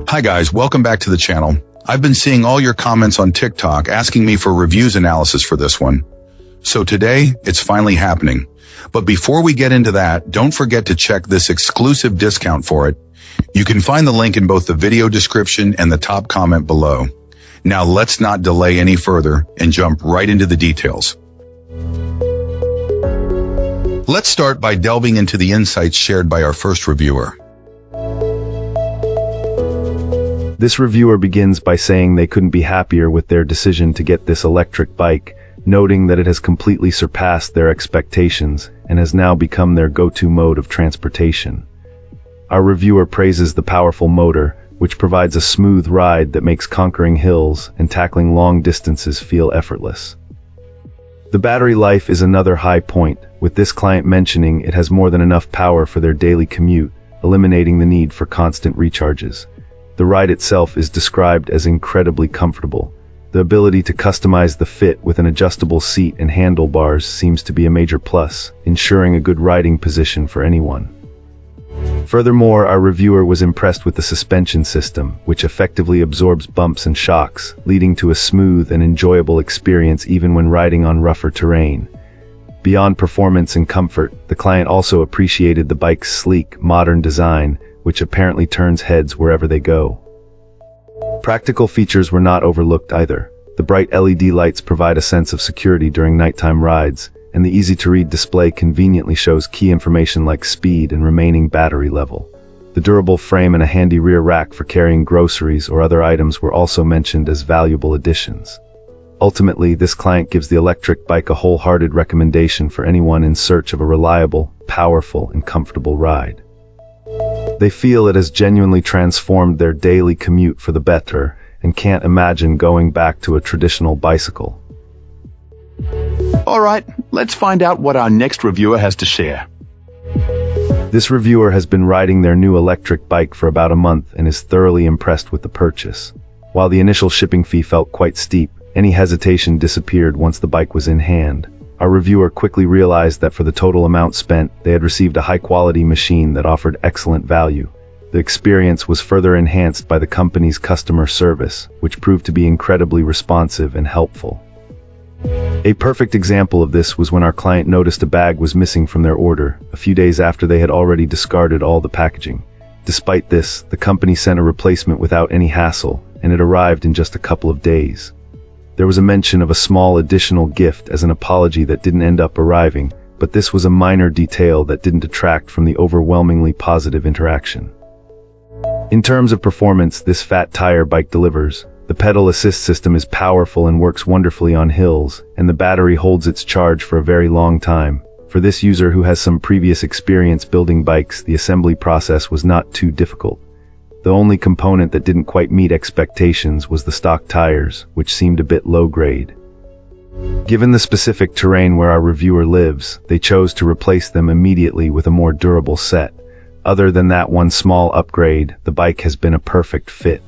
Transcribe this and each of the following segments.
Hi guys, welcome back to the channel. I've been seeing all your comments on TikTok asking me for reviews analysis for this one. So today, it's finally happening. But before we get into that, don't forget to check this exclusive discount for it. You can find the link in both the video description and the top comment below. Now let's not delay any further and jump right into the details. Let's start by delving into the insights shared by our first reviewer. This reviewer begins by saying they couldn't be happier with their decision to get this electric bike, noting that it has completely surpassed their expectations and has now become their go-to mode of transportation. Our reviewer praises the powerful motor, which provides a smooth ride that makes conquering hills and tackling long distances feel effortless. The battery life is another high point, with this client mentioning it has more than enough power for their daily commute, eliminating the need for constant recharges. The ride itself is described as incredibly comfortable. The ability to customize the fit with an adjustable seat and handlebars seems to be a major plus, ensuring a good riding position for anyone. Furthermore, our reviewer was impressed with the suspension system, which effectively absorbs bumps and shocks, leading to a smooth and enjoyable experience even when riding on rougher terrain. Beyond performance and comfort, the client also appreciated the bike's sleek, modern design, which apparently turns heads wherever they go. Practical features were not overlooked either. The bright LED lights provide a sense of security during nighttime rides, and the easy-to-read display conveniently shows key information like speed and remaining battery level. The durable frame and a handy rear rack for carrying groceries or other items were also mentioned as valuable additions. Ultimately, this client gives the electric bike a wholehearted recommendation for anyone in search of a reliable, powerful, and comfortable ride. They feel it has genuinely transformed their daily commute for the better and can't imagine going back to a traditional bicycle. Alright, let's find out what our next reviewer has to share. This reviewer has been riding their new electric bike for about a month and is thoroughly impressed with the purchase. While the initial shipping fee felt quite steep, any hesitation disappeared once the bike was in hand. Our reviewer quickly realized that for the total amount spent, they had received a high-quality machine that offered excellent value. The experience was further enhanced by the company's customer service, which proved to be incredibly responsive and helpful. A perfect example of this was when our client noticed a bag was missing from their order, a few days after they had already discarded all the packaging. Despite this, the company sent a replacement without any hassle, and it arrived in just a couple of days. There was a mention of a small additional gift as an apology that didn't end up arriving, but this was a minor detail that didn't detract from the overwhelmingly positive interaction. In terms of performance, this fat tire bike delivers. The pedal assist system is powerful and works wonderfully on hills, and the battery holds its charge for a very long time. For this user who has some previous experience building bikes, the assembly process was not too difficult. The only component that didn't quite meet expectations was the stock tires, which seemed a bit low grade. Given the specific terrain where our reviewer lives, they chose to replace them immediately with a more durable set. Other than that one small upgrade, the bike has been a perfect fit.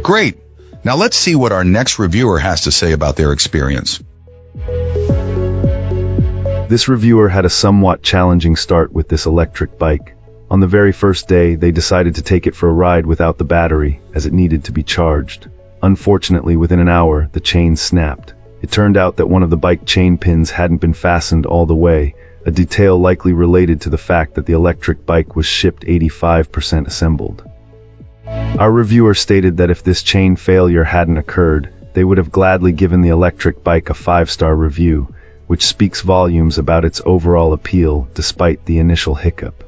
Great! Now let's see what our next reviewer has to say about their experience. This reviewer had a somewhat challenging start with this electric bike. On the very first day, they decided to take it for a ride without the battery, as it needed to be charged. Unfortunately, within an hour, the chain snapped. It turned out that one of the bike chain pins hadn't been fastened all the way, a detail likely related to the fact that the electric bike was shipped 85% assembled. Our reviewer stated that if this chain failure hadn't occurred, they would have gladly given the electric bike a 5-star review, which speaks volumes about its overall appeal despite the initial hiccup.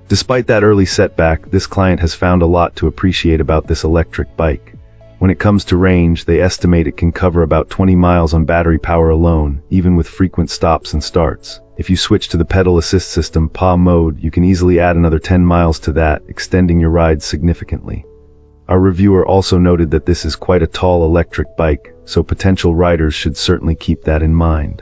Despite that early setback, this client has found a lot to appreciate about this electric bike. When it comes to range, they estimate it can cover about 20 miles on battery power alone, even with frequent stops and starts. If you switch to the pedal assist system PA mode, you can easily add another 10 miles to that, extending your ride significantly. Our reviewer also noted that this is quite a tall electric bike, so potential riders should certainly keep that in mind.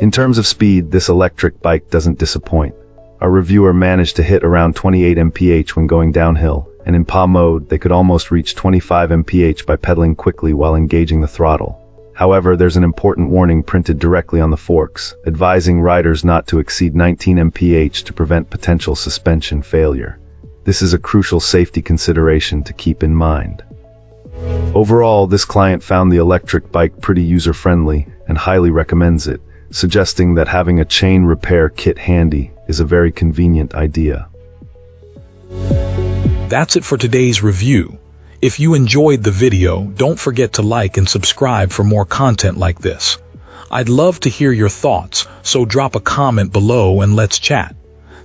In terms of speed, this electric bike doesn't disappoint. Our reviewer managed to hit around 28 mph when going downhill, and in PA mode, they could almost reach 25 mph by pedaling quickly while engaging the throttle. However, there's an important warning printed directly on the forks, advising riders not to exceed 19 mph to prevent potential suspension failure. This is a crucial safety consideration to keep in mind. Overall, this client found the electric bike pretty user-friendly and highly recommends it, suggesting that having a chain repair kit handy is a very convenient idea. That's it for today's review. If you enjoyed the video, don't forget to like and subscribe for more content like this. I'd love to hear your thoughts, so drop a comment below and let's chat.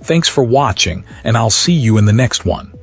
Thanks for watching, and I'll see you in the next one.